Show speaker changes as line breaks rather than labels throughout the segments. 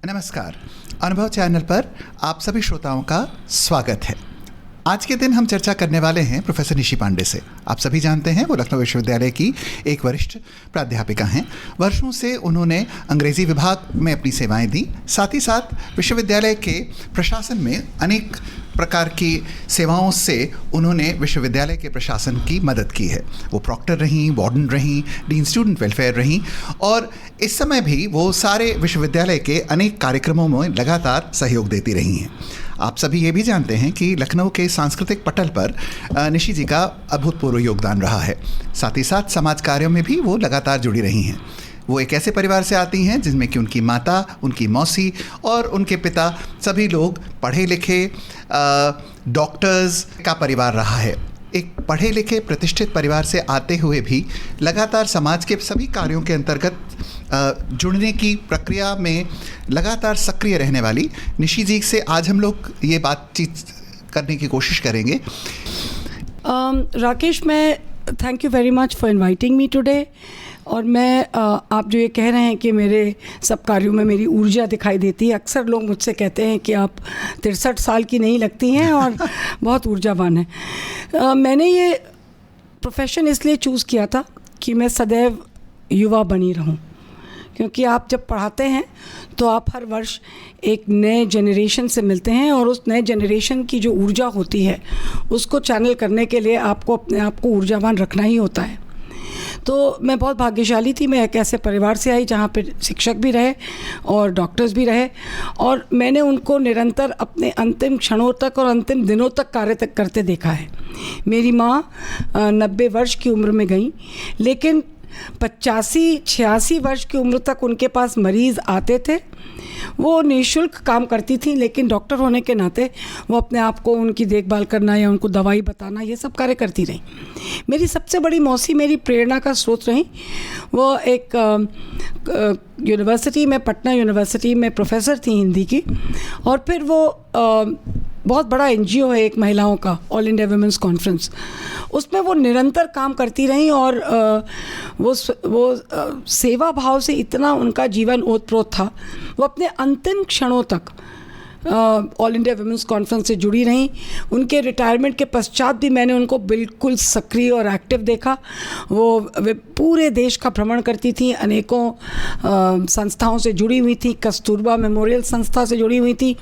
नमस्कार। अनुभव चैनल पर आप सभी श्रोताओं का स्वागत है। आज के दिन हम चर्चा करने वाले हैं प्रोफेसर निशि पांडे से। आप सभी जानते हैं वो लखनऊ विश्वविद्यालय की एक वरिष्ठ प्राध्यापिका हैं। वर्षों से उन्होंने अंग्रेजी विभाग में अपनी सेवाएं दी, साथ ही साथ विश्वविद्यालय के प्रशासन में अनेक प्रकार की सेवाओं से उन्होंने विश्वविद्यालय के प्रशासन की मदद की है। वो प्रॉक्टर रहीं, वार्डन रहीं, डीन स्टूडेंट वेलफेयर रहीं और इस समय भी वो सारे विश्वविद्यालय के अनेक कार्यक्रमों में लगातार सहयोग देती रही हैं। आप सभी ये भी जानते हैं कि लखनऊ के सांस्कृतिक पटल पर निशि जी का अभूतपूर्व योगदान रहा है। साथ ही साथ समाज कार्यों में भी वो लगातार जुड़ी रही हैं। वो एक ऐसे परिवार से आती हैं जिनमें कि उनकी माता, उनकी मौसी और उनके पिता सभी लोग पढ़े लिखे डॉक्टर्स का परिवार रहा है। एक पढ़े लिखे प्रतिष्ठित परिवार से आते हुए भी लगातार समाज के सभी कार्यों के अंतर्गत जुड़ने की प्रक्रिया में लगातार सक्रिय रहने वाली निशि जी से आज हम लोग ये बातचीत करने की कोशिश करेंगे।
राकेश, मैं thank you very much for inviting me today. और मैं आप जो ये कह रहे हैं कि मेरे सब कार्यों में मेरी ऊर्जा दिखाई देती है। अक्सर लोग मुझसे कहते हैं कि आप 63 साल की नहीं लगती हैं और बहुत ऊर्जावान हैं। मैंने ये प्रोफेशन इसलिए चूज़ किया था कि मैं सदैव युवा बनी रहूं, क्योंकि आप जब पढ़ाते हैं तो आप हर वर्ष एक नए जनरेशन से मिलते हैं और उस नए जनरेशन की जो ऊर्जा होती है उसको चैनल करने के लिए आपको अपने आप को ऊर्जावान रखना ही होता है। तो मैं बहुत भाग्यशाली थी। मैं एक ऐसे परिवार से आई जहाँ पे शिक्षक भी रहे और डॉक्टर्स भी रहे और मैंने उनको निरंतर अपने अंतिम क्षणों तक और अंतिम दिनों तक कार्य तक करते देखा है। मेरी माँ 90 वर्ष की उम्र में गई, लेकिन 85-86 वर्ष की उम्र तक उनके पास मरीज़ आते थे। वो निःशुल्क काम करती थी, लेकिन डॉक्टर होने के नाते वो अपने आप को उनकी देखभाल करना या उनको दवाई बताना ये सब कार्य करती रही। मेरी सबसे बड़ी मौसी मेरी प्रेरणा का स्रोत रही। वो एक यूनिवर्सिटी में, पटना यूनिवर्सिटी में प्रोफेसर थी हिंदी की, और फिर वो बहुत बड़ा NGO है एक महिलाओं का, ऑल इंडिया वुमेन्स कॉन्फ्रेंस, उसमें वो निरंतर काम करती रहीं और वो सेवा भाव से इतना उनका जीवन ओतप्रोत था। वो अपने अंतिम क्षणों तक ऑल इंडिया वुमेन्स कॉन्फ्रेंस से जुड़ी रहीं। उनके रिटायरमेंट के पश्चात भी मैंने उनको बिल्कुल सक्रिय और एक्टिव देखा। वे पूरे देश का भ्रमण करती थी, अनेकों संस्थाओं से जुड़ी हुई थी, कस्तूरबा मेमोरियल संस्था से जुड़ी हुई थी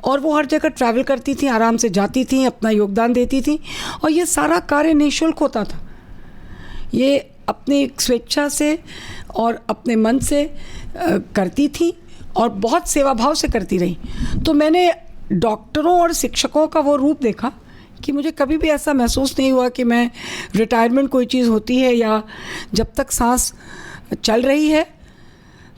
और वो हर जगह ट्रैवल करती थी, आराम से जाती थी, अपना योगदान देती थी और ये सारा कार्य निःशुल्क होता था। ये अपनी स्वेच्छा से और अपने मन से करती थी और बहुत सेवा भाव से करती रही। तो मैंने डॉक्टरों और शिक्षकों का वो रूप देखा कि मुझे कभी भी ऐसा महसूस नहीं हुआ कि मैं रिटायरमेंट कोई चीज़ होती है या जब तक सांस चल रही है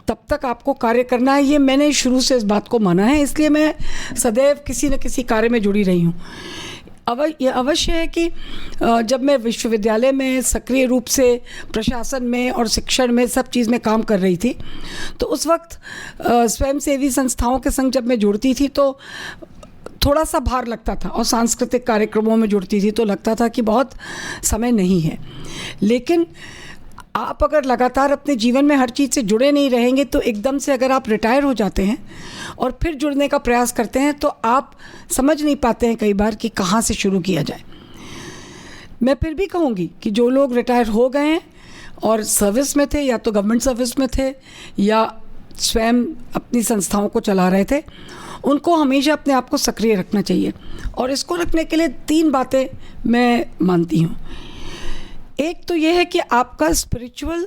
तब तक आपको कार्य करना है। ये मैंने शुरू से इस बात को माना है, इसलिए मैं सदैव किसी न किसी कार्य में जुड़ी रही हूँ। ये अवश्य है कि जब मैं विश्वविद्यालय में सक्रिय रूप से प्रशासन में और शिक्षण में सब चीज़ में काम कर रही थी, तो उस वक्त स्वयंसेवी संस्थाओं के संग जब मैं जुड़ती थी तो थोड़ा सा भार लगता था और सांस्कृतिक कार्यक्रमों में जुड़ती थी तो लगता था कि बहुत समय नहीं है। लेकिन आप अगर लगातार अपने जीवन में हर चीज़ से जुड़े नहीं रहेंगे तो एकदम से अगर आप रिटायर हो जाते हैं और फिर जुड़ने का प्रयास करते हैं तो आप समझ नहीं पाते हैं कई बार कि कहाँ से शुरू किया जाए। मैं फिर भी कहूँगी कि जो लोग रिटायर हो गए हैं और सर्विस में थे, या तो गवर्नमेंट सर्विस में थे या स्वयं अपनी संस्थाओं को चला रहे थे, उनको हमेशा अपने आप को सक्रिय रखना चाहिए। और इसको रखने के लिए 3 बातें मैं मानती हूँ। एक तो ये है कि आपका स्पिरिचुअल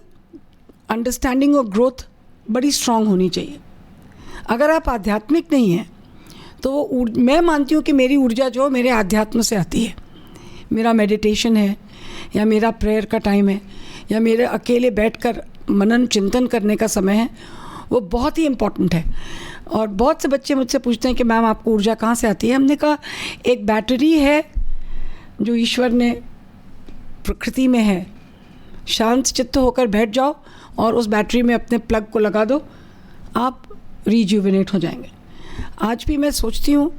अंडरस्टैंडिंग और ग्रोथ बड़ी स्ट्रांग होनी चाहिए। अगर आप आध्यात्मिक नहीं हैं तो मैं मानती हूँ कि मेरी ऊर्जा जो मेरे आध्यात्म से आती है। मेरा मेडिटेशन है या मेरा प्रेयर का टाइम है या मेरे अकेले बैठकर मनन चिंतन करने का समय है, वो बहुत ही इम्पॉर्टेंट है। और बहुत से बच्चे मुझसे पूछते हैं कि मैम आपको ऊर्जा कहाँ से आती है। हमने कहा एक बैटरी है जो ईश्वर ने प्रकृति में है, शांत चित्त होकर बैठ जाओ और उस बैटरी में अपने प्लग को लगा दो, आप रिजुविनेट हो जाएंगे। आज भी मैं सोचती हूँ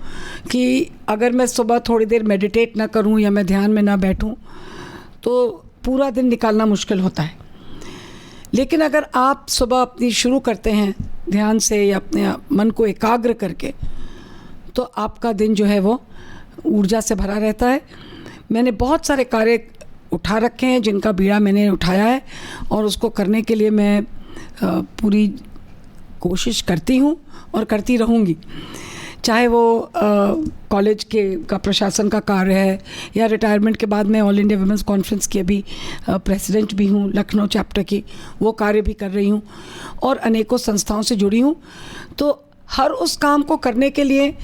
कि अगर मैं सुबह थोड़ी देर मेडिटेट ना करूँ या मैं ध्यान में ना बैठूँ तो पूरा दिन निकालना मुश्किल होता है। लेकिन अगर आप सुबह अपनी शुरू करते हैं ध्यान से या अपने मन को एकाग्र करके, तो आपका दिन जो है वो ऊर्जा से भरा रहता है। मैंने बहुत सारे कार्य उठा रखे हैं जिनका बीड़ा मैंने उठाया है, और उसको करने के लिए मैं पूरी कोशिश करती हूँ और करती रहूँगी। चाहे वो कॉलेज का प्रशासन का कार्य है, या रिटायरमेंट के बाद मैं ऑल इंडिया वुमेंस कॉन्फ्रेंस की अभी प्रेसिडेंट भी हूँ, लखनऊ चैप्टर की, वो कार्य भी कर रही हूँ, और अनेकों संस्थाओं से जुड़ी हूँ। तो हर उस काम को करने के लिए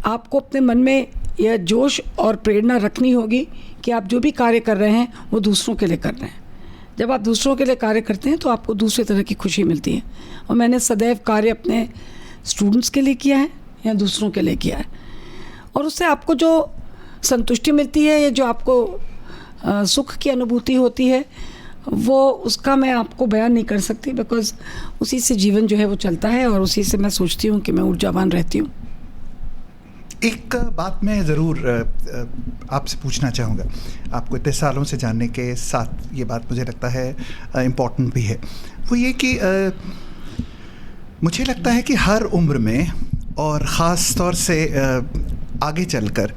आपको अपने मन में यह जोश और प्रेरणा रखनी होगी कि आप जो भी कार्य कर रहे हैं वो दूसरों के लिए कर रहे हैं। जब आप दूसरों के लिए कार्य करते हैं तो आपको दूसरे तरह की खुशी मिलती है, और मैंने सदैव कार्य अपने स्टूडेंट्स के लिए किया है या दूसरों के लिए किया है, और उससे आपको जो संतुष्टि मिलती है या जो आपको सुख की अनुभूति होती है, वो उसका मैं आपको बयान नहीं कर सकती, बिकॉज़ उसी से जीवन जो है वो चलता है, और उसी से मैं सोचती हूँ कि मैं ऊर्जावान रहती हूँ।
एक बात मैं ज़रूर आपसे पूछना चाहूँगा, आपको इतने सालों से जानने के साथ ये बात मुझे लगता है इम्पॉर्टेंट भी है, वो ये कि मुझे लगता है कि हर उम्र में और ख़ास तौर से आगे चलकर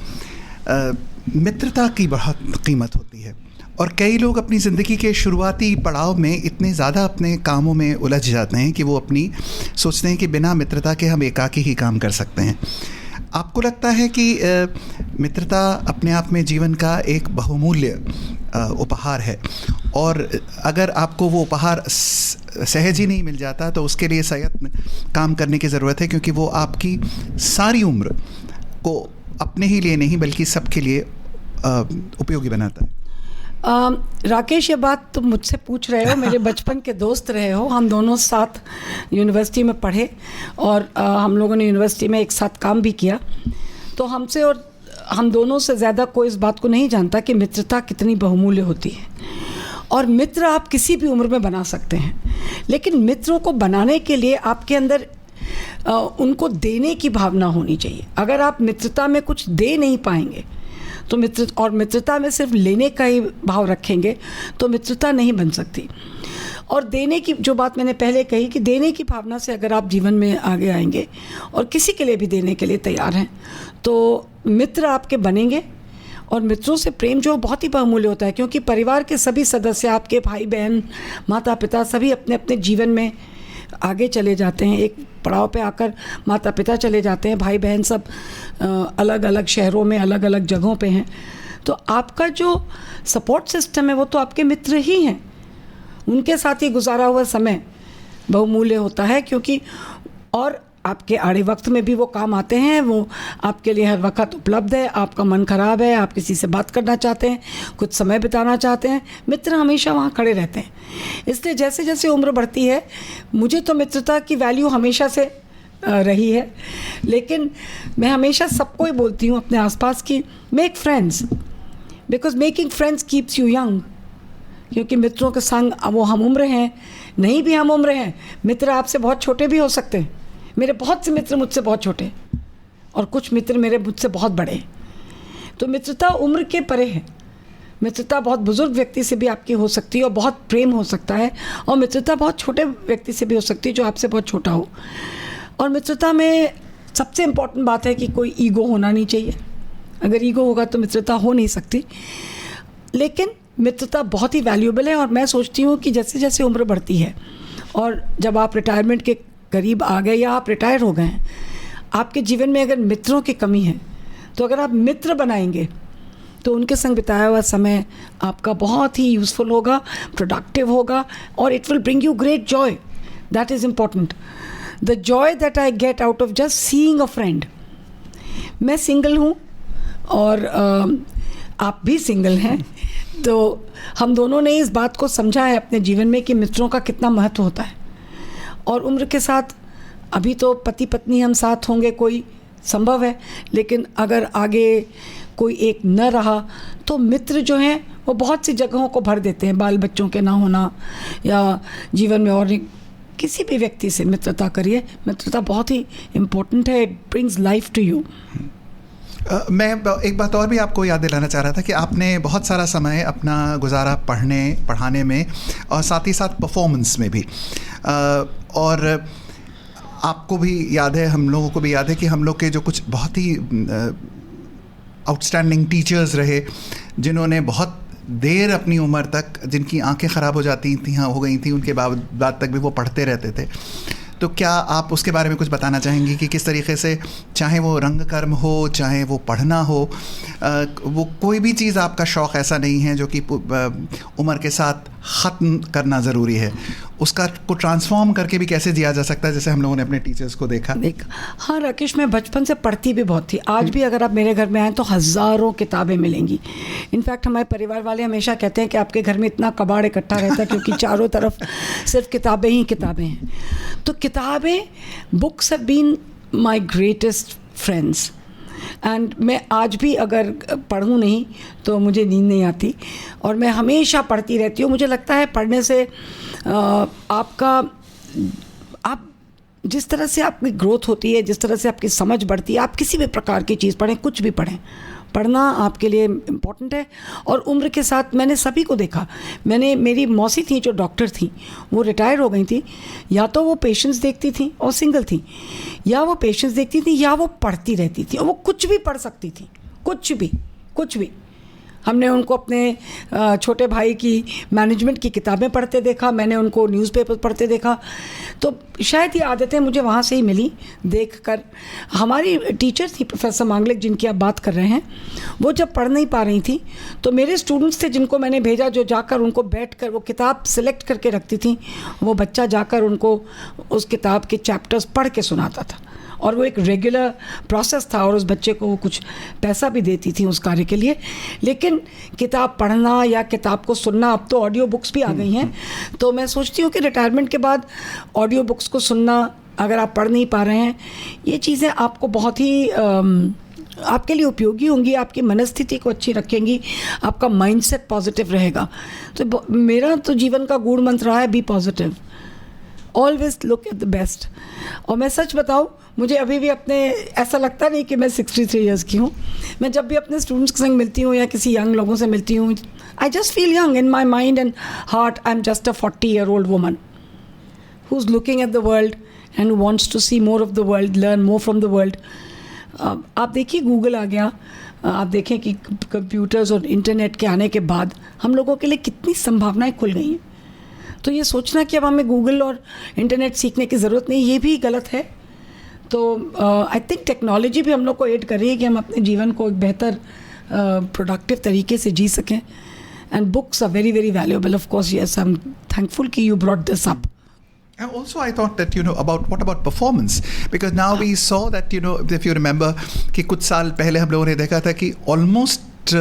मित्रता की बहुत कीमत होती है, और कई लोग अपनी ज़िंदगी के शुरुआती पड़ाव में इतने ज़्यादा अपने कामों में उलझ जाते हैं कि वो अपनी सोचते हैं कि बिना मित्रता के हम एकाकी ही काम कर सकते हैं। आपको लगता है कि मित्रता अपने आप में जीवन का एक बहुमूल्य उपहार है, और अगर आपको वो उपहार सहज ही नहीं मिल जाता तो उसके लिए सयत्न काम करने की ज़रूरत है, क्योंकि वो आपकी सारी उम्र को अपने ही लिए नहीं बल्कि सबके लिए उपयोगी बनाता है।
राकेश, ये बात तुम मुझसे पूछ रहे हो, मेरे बचपन के दोस्त रहे हो, हम दोनों साथ यूनिवर्सिटी में पढ़े, और हम लोगों ने यूनिवर्सिटी में एक साथ काम भी किया। तो हमसे और हम दोनों से ज़्यादा कोई इस बात को नहीं जानता कि मित्रता कितनी बहुमूल्य होती है। और मित्र आप किसी भी उम्र में बना सकते हैं, लेकिन मित्रों को बनाने के लिए आपके अंदर उनको देने की भावना होनी चाहिए। अगर आप मित्रता में कुछ दे नहीं पाएंगे तो मित्रता में सिर्फ लेने का ही भाव रखेंगे तो मित्रता नहीं बन सकती। और देने की जो बात मैंने पहले कही कि देने की भावना से अगर आप जीवन में आगे आएंगे और किसी के लिए भी देने के लिए तैयार हैं, तो मित्र आपके बनेंगे। और मित्रों से प्रेम जो बहुत ही बहुमूल्य होता है, क्योंकि परिवार के सभी सदस्य, आपके भाई बहन, माता पिता, सभी अपने अपने जीवन में आगे चले जाते हैं। एक पड़ाव पे आकर माता पिता चले जाते हैं, भाई बहन सब अलग अलग शहरों में, अलग अलग जगहों पे हैं। तो आपका जो सपोर्ट सिस्टम है वो तो आपके मित्र ही हैं। उनके साथ ही गुजारा हुआ समय बहुमूल्य होता है, क्योंकि और आपके आड़े वक्त में भी वो काम आते हैं। वो आपके लिए हर वक्त उपलब्ध है। आपका मन ख़राब है, आप किसी से बात करना चाहते हैं, कुछ समय बिताना चाहते हैं, मित्र हमेशा वहाँ खड़े रहते हैं। इसलिए जैसे जैसे उम्र बढ़ती है, मुझे तो मित्रता की वैल्यू हमेशा से रही है, लेकिन मैं हमेशा सबको ही बोलती हूँ अपने आसपास की make friends, because making friends keeps you young. क्योंकि मित्रों के संग वो हम उम्र हैं, नहीं भी हम उम्र हैं, मित्र आपसे बहुत छोटे भी हो सकते हैं। मेरे बहुत से मित्र मुझसे बहुत छोटे, और कुछ मित्र मेरे मुझसे बहुत बड़े। तो मित्रता उम्र के परे है। मित्रता बहुत बुजुर्ग व्यक्ति से भी आपकी हो सकती है और बहुत प्रेम हो सकता है, और मित्रता बहुत छोटे व्यक्ति से भी हो सकती है जो आपसे बहुत छोटा हो। और मित्रता में सबसे इम्पॉर्टेंट बात है कि कोई ईगो होना नहीं चाहिए। अगर ईगो होगा तो मित्रता हो नहीं सकती। लेकिन मित्रता बहुत ही वैल्यूएबल है, और मैं सोचती हूँ कि जैसे जैसे उम्र बढ़ती है और जब आप रिटायरमेंट के करीब आ गए या आप रिटायर हो गए हैं, आपके जीवन में अगर मित्रों की कमी है, तो अगर आप मित्र बनाएंगे तो उनके संग बिताया हुआ समय आपका बहुत ही यूज़फुल होगा, प्रोडक्टिव होगा, और it will bring you great Joy. That is important, the Joy that I get out of just seeing a friend. मैं सिंगल हूँ और आप भी सिंगल हैं, तो हम दोनों ने इस बात को समझा है अपने जीवन में कि मित्रों का कितना महत्व होता है। और उम्र के साथ अभी तो पति पत्नी हम साथ होंगे कोई संभव है, लेकिन अगर आगे कोई एक न रहा तो मित्र जो हैं वो बहुत सी जगहों को भर देते हैं। बाल बच्चों के ना होना या जीवन में और किसी भी व्यक्ति से मित्रता करिए। मित्रता बहुत ही इम्पोर्टेंट है, it brings life to you.
मैं एक बात और भी आपको याद दिलाना चाह रहा था कि आपने बहुत सारा समय अपना गुजारा पढ़ाने में और साथ ही साथ परफॉर्मेंस में भी, और आपको भी याद है, हम लोगों को भी याद है कि हम लोग के जो कुछ बहुत ही आउटस्टैंडिंग टीचर्स रहे, जिन्होंने बहुत देर अपनी उम्र तक, जिनकी आंखें ख़राब हो जाती थी, हाँ हो गई थी, उनके बाद तक भी वो पढ़ते रहते थे। तो क्या आप उसके बारे में कुछ बताना चाहेंगी कि किस तरीके से, चाहे वो रंग कर्म हो, चाहे वो पढ़ना हो, वो कोई भी चीज़ आपका शौक़ ऐसा नहीं है जो कि उम्र के साथ ख़त्म करना ज़रूरी है, उसका को ट्रांसफॉर्म करके भी कैसे जिया जा सकता है, जैसे हम लोगों ने अपने टीचर्स को देखा।
हाँ राकेश, मैं बचपन से पढ़ती भी बहुत थी। आज भी अगर आप मेरे घर में आएँ तो हज़ारों किताबें मिलेंगी। इनफैक्ट हमारे परिवार वाले हमेशा कहते हैं कि आपके घर में इतना कबाड़ इकट्ठा रहता है क्योंकि चारों तरफ सिर्फ किताबें ही किताबें हैं। तो किताबें, books have been my greatest friends. And मैं आज भी अगर पढ़ूँ नहीं तो मुझे नींद नहीं आती, और मैं हमेशा पढ़ती रहती हूँ। मुझे लगता है पढ़ने से आप जिस तरह से आपकी ग्रोथ होती है, जिस तरह से आपकी समझ बढ़ती है, आप किसी भी प्रकार की चीज़ पढ़ें, कुछ भी पढ़ें, पढ़ना आपके लिए इम्पॉर्टेंट है। और उम्र के साथ मैंने सभी को देखा। मेरी मौसी थी जो डॉक्टर थी, वो रिटायर हो गई थी। या तो वो पेशेंट्स देखती थी और सिंगल थी, या वो पेशेंट्स देखती थी, या वो पढ़ती रहती थी, और वो कुछ भी पढ़ सकती थी, कुछ भी। हमने उनको अपने छोटे भाई की मैनेजमेंट की किताबें पढ़ते देखा, मैंने उनको न्यूज़पेपर पढ़ते देखा। तो शायद ये आदतें मुझे वहाँ से ही मिली देखकर। हमारी टीचर थी प्रोफेसर मांगलिक, जिनकी आप बात कर रहे हैं, वो जब पढ़ नहीं पा रही थी तो मेरे स्टूडेंट्स थे जिनको मैंने भेजा, जो जाकर उनको बैठकर वो किताब सिलेक्ट करके रखती थी। वो बच्चा जाकर उनको उस किताब के चैप्टर्स पढ़ के सुनाता था, और वो एक रेगुलर प्रोसेस था, और उस बच्चे को वो कुछ पैसा भी देती थी उस कार्य के लिए। लेकिन किताब पढ़ना या किताब को सुनना, अब तो ऑडियो बुक्स भी आ गई हैं, तो मैं सोचती हूँ कि रिटायरमेंट के बाद ऑडियो बुक्स को सुनना, अगर आप पढ़ नहीं पा रहे हैं, ये चीज़ें आपको बहुत ही आपके लिए उपयोगी होंगी, आपकी मनस्थिति को अच्छी रखेंगी, आपका माइंडसेट पॉजिटिव रहेगा। तो मेरा तो जीवन का गूढ़ मंत्र रहा है, be positive, always look at the best. और मैं सच बताऊँ, मुझे अभी भी ऐसा लगता नहीं कि मैं 63 ईयर्स की हूँ। मैं जब भी अपने स्टूडेंट्स के संग मिलती हूँ या किसी यंग लोगों से मिलती हूँ, I just feel young in my mind and heart. I am just a 40-year-old woman who is looking at the world and wants to see more of the world, learn more from the world. आप देखिए, Google आ गया, आप देखें कि computers और internet के आने के बाद हम लोगों के लिए कितनी संभावनाएं खुल गई हैं। तो ये सोचना कि अब हमें गूगल और इंटरनेट सीखने की ज़रूरत नहीं, ये भी गलत है। तो आई थिंक टेक्नोलॉजी भी हम लोग को एड कर रही है कि हम अपने जीवन को एक बेहतर प्रोडक्टिव तरीके से जी सकें। And books are very very valuable, of course. Yes, I am thankful कि you brought this up.
And also, I thought that, what about performance? Because now we saw that, if you remember, कि कुछ साल पहले हम लोगों ने देखा था कि almost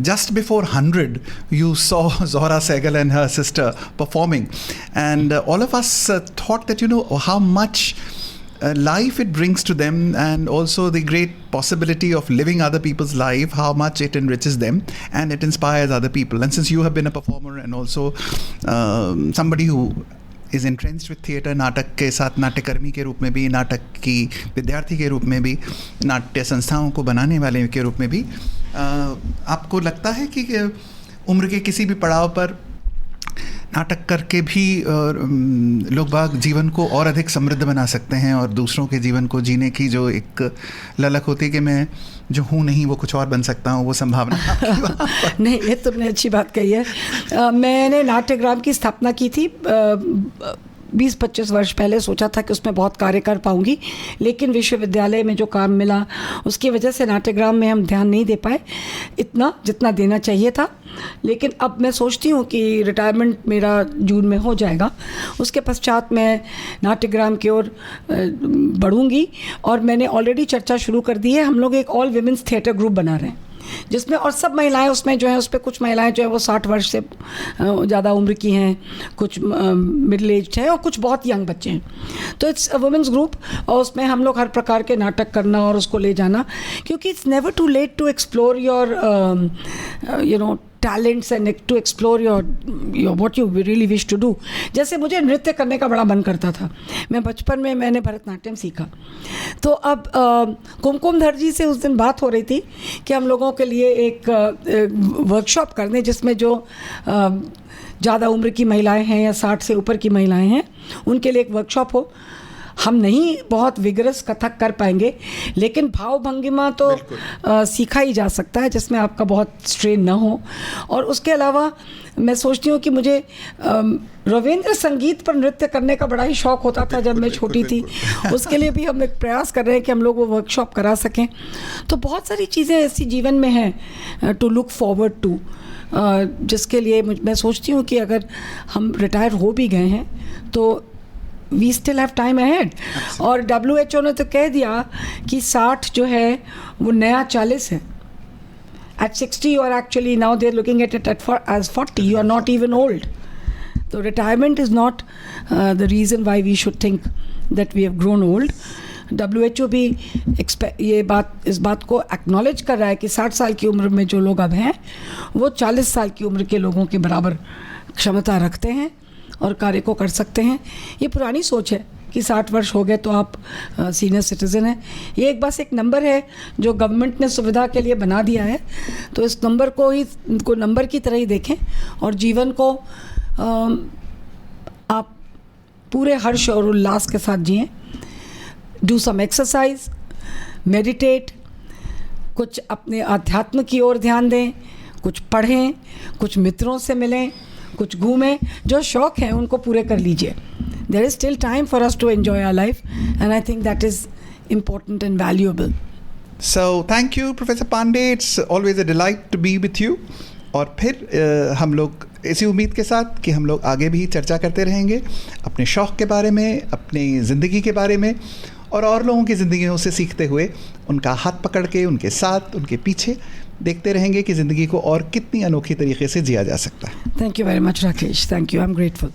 just before 100, you saw Zohra Sehgal and her sister performing. And all of us thought that, how much life it brings to them, and also the great possibility of living other people's life, how much it enriches them and it inspires other people. And since you have been a performer and also somebody who is entrenched with theatre, नाटक के साथ नाट्यकर्मी के रूप में भी, नाटक की विद्यार्थी के रूप में भी, नाट्य संस्थाओं को बनाने वाले के रूप में भी, आपको लगता है कि उम्र के किसी भी पड़ाव पर नाटक करके भी लोग बाग जीवन को और अधिक समृद्ध बना सकते हैं, और दूसरों के जीवन को जीने की जो एक ललक होती है कि मैं जो हूँ नहीं वो कुछ और बन सकता हूँ, वो संभावना
नहीं, ये तुमने अच्छी बात कही है। मैंने नाट्यग्राम की स्थापना की थी 20-25 वर्ष पहले। सोचा था कि उसमें बहुत कार्य कर पाऊँगी, लेकिन विश्वविद्यालय में जो काम मिला उसकी वजह से नाट्यग्राम में हम ध्यान नहीं दे पाए इतना जितना देना चाहिए था। लेकिन अब मैं सोचती हूँ कि रिटायरमेंट मेरा जून में हो जाएगा, उसके पश्चात मैं नाट्यग्राम की ओर बढ़ूँगी। और मैंने ऑलरेडी चर्चा शुरू कर दी है। हम लोग एक ऑल विमेंस थिएटर ग्रुप बना रहे हैं, जिसमें और सब महिलाएं उसमें जो है, उस पर कुछ महिलाएं जो है वो 60 वर्ष से ज़्यादा उम्र की हैं, कुछ मिडिल एज्ड है और कुछ बहुत यंग बच्चे हैं। तो इट्स अ वुमेंस ग्रुप, और उसमें हम लोग हर प्रकार के नाटक करना और उसको ले जाना, क्योंकि it's never too late to explore your talents and to explore your what you really wish to do. जैसे मुझे नृत्य करने का बड़ा मन करता था। मैं बचपन में मैंने भरतनाट्यम सीखा, तो अब कुमकुम धर जी से उस दिन बात हो रही थी कि हम लोगों के लिए एक वर्कशॉप कर दें जिसमें जो ज़्यादा उम्र की महिलाएं हैं या 60 से ऊपर की महिलाएं हैं उनके लिए एक वर्कशॉप हो। हम नहीं बहुत विगरस कथक कर पाएंगे, लेकिन भाव भंगिमा तो सीखा ही जा सकता है जिसमें आपका बहुत स्ट्रेन ना हो। और उसके अलावा मैं सोचती हूँ कि मुझे रविंद्र संगीत पर नृत्य करने का बड़ा ही शौक़ होता था जब मैं छोटी थी। उसके लिए भी हम एक प्रयास कर रहे हैं कि हम लोग वो वर्कशॉप करा सकें। तो बहुत सारी चीज़ें ऐसी जीवन में हैं टू लुक फॉरवर्ड टू, जिसके लिए मैं सोचती हूँ कि अगर हम रिटायर हो भी गए हैं तो we still have time ahead. और WHO ने तो कह दिया कि 60 जो है वो नया 40 है। At 60 you are actually, now they're looking at it as 40, you are not even old. So retirement is not the reason why we should think that we have grown old. WHO भी इस बात को acknowledge कर रहा है कि 60 साल की उम्र में जो लोग अब हैं वो 40 साल की उम्र के लोगों के बराबर क्षमता रखते हैं और कार्य को कर सकते हैं। ये पुरानी सोच है कि 60 वर्ष हो गए तो आप सीनियर सिटीज़न हैं। ये बस एक नंबर है जो गवर्नमेंट ने सुविधा के लिए बना दिया है। तो इस नंबर को नंबर की तरह ही देखें और जीवन को आप पूरे हर्ष और उल्लास के साथ जिएं। डू सम एक्सरसाइज, मेडिटेट, कुछ अपने अध्यात्म की ओर ध्यान दें, कुछ पढ़ें, कुछ मित्रों से मिलें, कुछ घूमें, जो शौक़ हैं उनको पूरे कर लीजिए। There is still time for us to enjoy our life, and I think that is important and valuable.
So thank you Professor Pandey, it's always a delight to be with you. और फिर हम लोग इसी उम्मीद के साथ कि हम लोग आगे भी चर्चा करते रहेंगे अपने शौक़ के बारे में, अपनी ज़िंदगी के बारे में और लोगों की ज़िंदगियों से सीखते हुए उनका हाथ पकड़ के उनके साथ उनके पीछे देखते रहेंगे कि ज़िंदगी को और कितनी अनोखी तरीके से जिया जा सकता है।
Thank you very much, Rakesh. Thank you. I'm grateful.